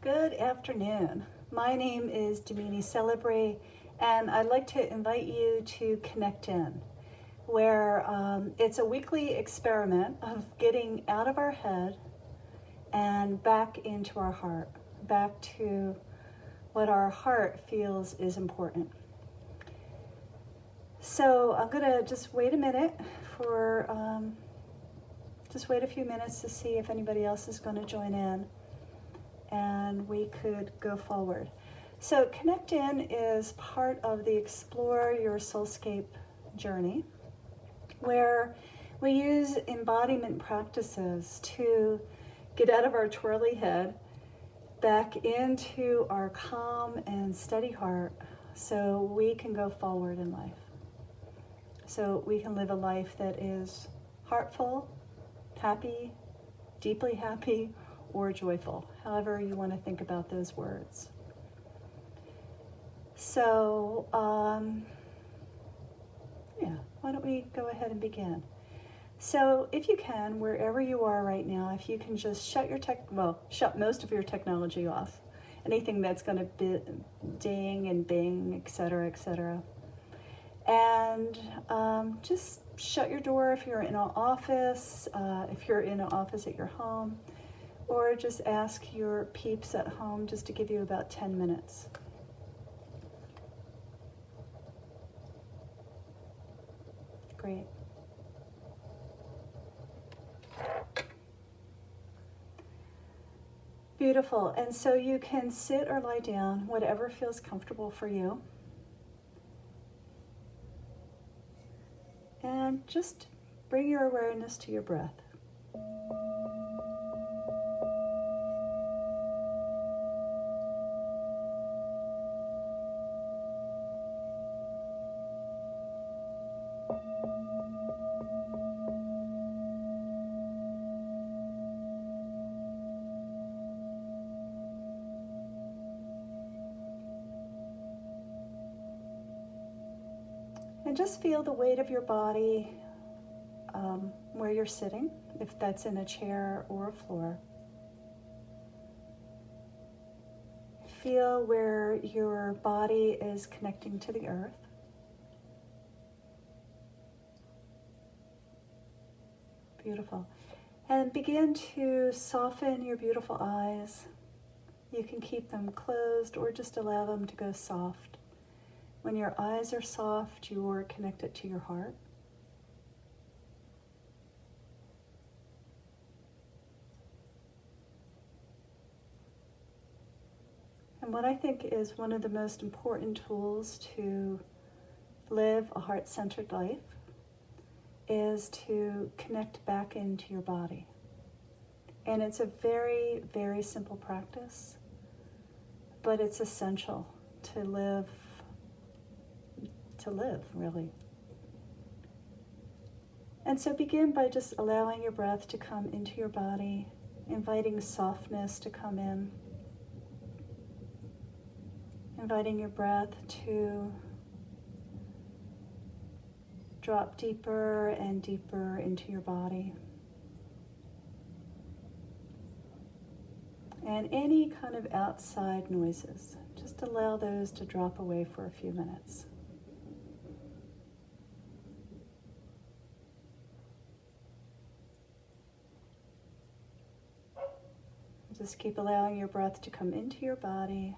Good afternoon. My name is Damini Celebre, and I'd like to invite you to Connect In, where it's a weekly experiment of getting out of our head and back into our heart, back to what our heart feels is important. So I'm going to just wait a minute just wait a few minutes to see if anybody else is going to join in, and we could go forward. So Connect In is part of the Explore Your Soulscape journey, where we use embodiment practices to get out of our twirly head, back into our calm and steady heart, so we can go forward in life. So we can live a life that is heartful, happy, deeply happy, or joyful, however you want to think about those words. So, why don't we go ahead and begin? So if you can, wherever you are right now, if you can just shut most of your technology off, anything that's going to ding and bing, etc., etc. And just shut your door if you're in an office, if you're in an office at your home, or just ask your peeps at home just to give you about 10 minutes. Great. Beautiful. And so you can sit or lie down, whatever feels comfortable for you. And just bring your awareness to your breath. And just feel the weight of your body where you're sitting, if that's in a chair or a floor. Feel where your body is connecting to the earth. Beautiful. And begin to soften your beautiful eyes. You can keep them closed or just allow them to go soft. When your eyes are soft, you're connected to your heart. And what I think is one of the most important tools to live a heart-centered life is to connect back into your body. And it's a very, very simple practice, but it's essential to live, really. And so begin by just allowing your breath to come into your body, inviting softness to come in, inviting your breath to drop deeper and deeper into your body. And any kind of outside noises, just allow those to drop away for a few minutes. Just keep allowing your breath to come into your body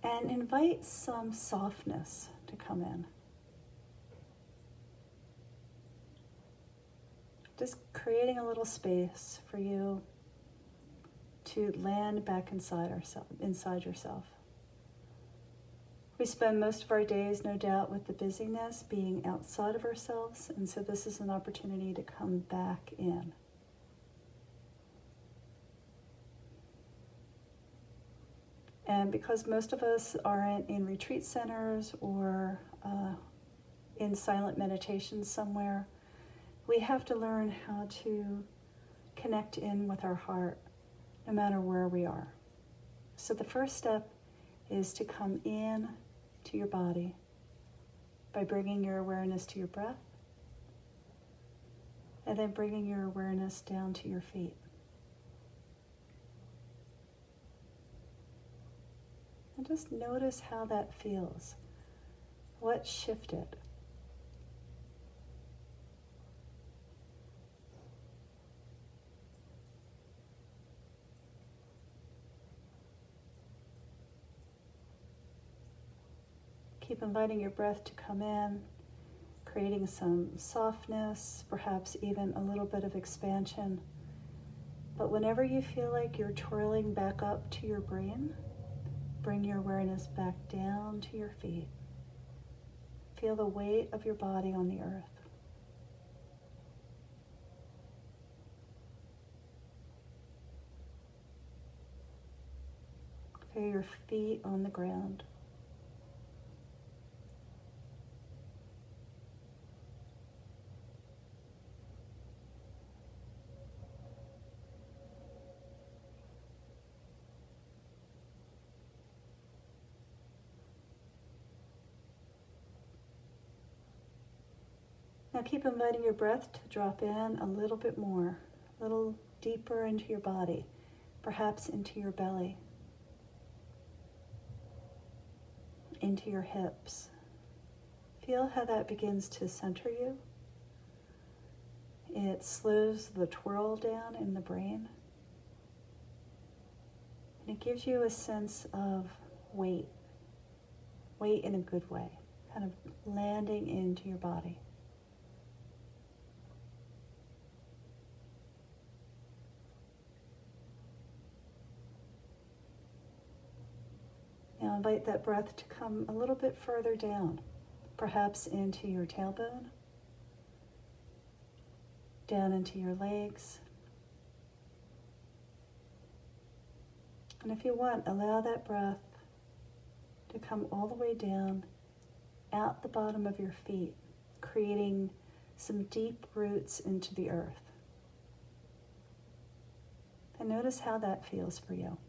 and invite some softness to come in. Just creating a little space for you to land back inside yourself. We spend most of our days, no doubt, with the busyness being outside of ourselves, and so this is an opportunity to come back in. And because most of us aren't in retreat centers or in silent meditation somewhere, we have to learn how to connect in with our heart, no matter where we are. So the first step is to come in to your body by bringing your awareness to your breath, and then bringing your awareness down to your feet. And just notice how that feels. What shifted? Keep inviting your breath to come in, creating some softness, perhaps even a little bit of expansion. But whenever you feel like you're twirling back up to your brain, bring your awareness back down to your feet. Feel the weight of your body on the earth. Feel your feet on the ground. Now keep inviting your breath to drop in a little bit more, a little deeper into your body, perhaps into your belly, into your hips. Feel how that begins to center you. It slows the twirl down in the brain. And it gives you a sense of weight in a good way, kind of landing into your body. Now invite that breath to come a little bit further down, perhaps into your tailbone, down into your legs. And if you want, allow that breath to come all the way down, out the bottom of your feet, creating some deep roots into the earth. And notice how that feels for you.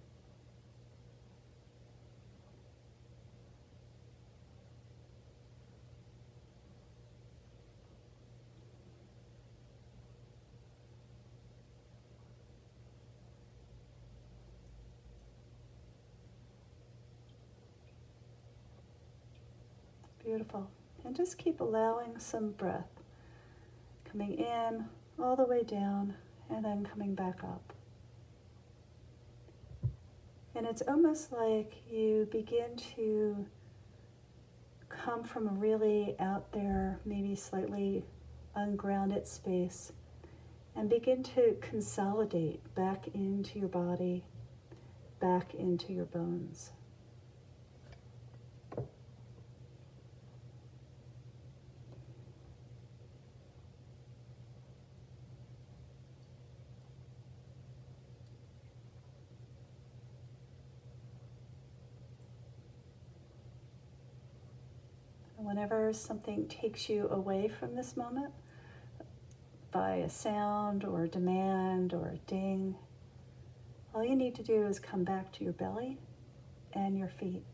Beautiful. And just keep allowing some breath coming in all the way down and then coming back up. And it's almost like you begin to come from a really out there, maybe slightly ungrounded space and begin to consolidate back into your body, back into your bones. Whenever something takes you away from this moment, by a sound or a demand or a ding, all you need to do is come back to your belly and your feet.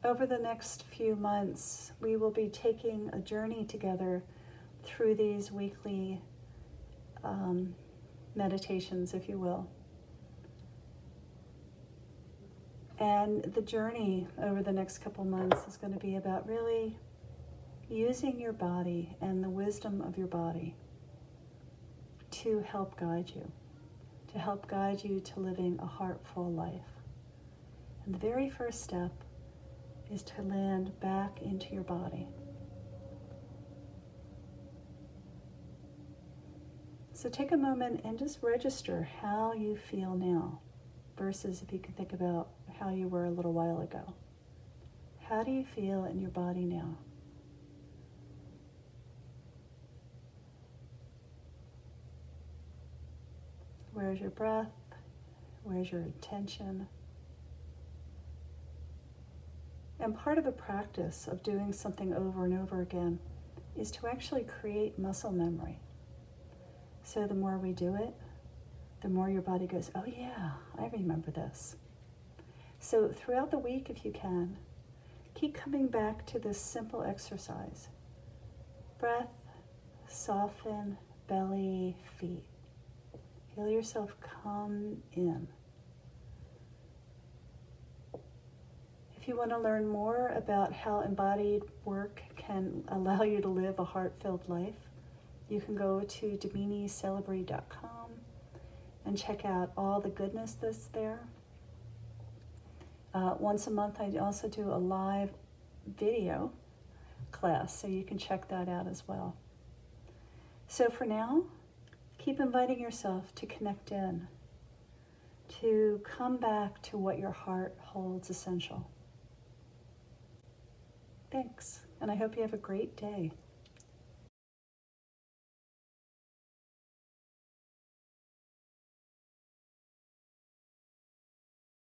Over the next few months, we will be taking a journey together through these weekly meditations, if you will. And the journey over the next couple months is going to be about really using your body and the wisdom of your body to help guide you, to living a heartful life. And the very first step is to land back into your body. So take a moment and just register how you feel now versus if you can think about how you were a little while ago. How do you feel in your body now? Where's your breath? Where's your intention? And part of the practice of doing something over and over again is to actually create muscle memory. So the more we do it, the more your body goes, oh yeah, I remember this. So throughout the week, if you can, keep coming back to this simple exercise. Breath, soften, belly, feet. Feel yourself come in. If you want to learn more about how embodied work can allow you to live a heart-filled life, you can go to DaminiCelebrate.com and check out all the goodness that's there. Once a month, I also do a live video class, so you can check that out as well. So for now, keep inviting yourself to connect in, to come back to what your heart holds essential. Thanks, and I hope you have a great day.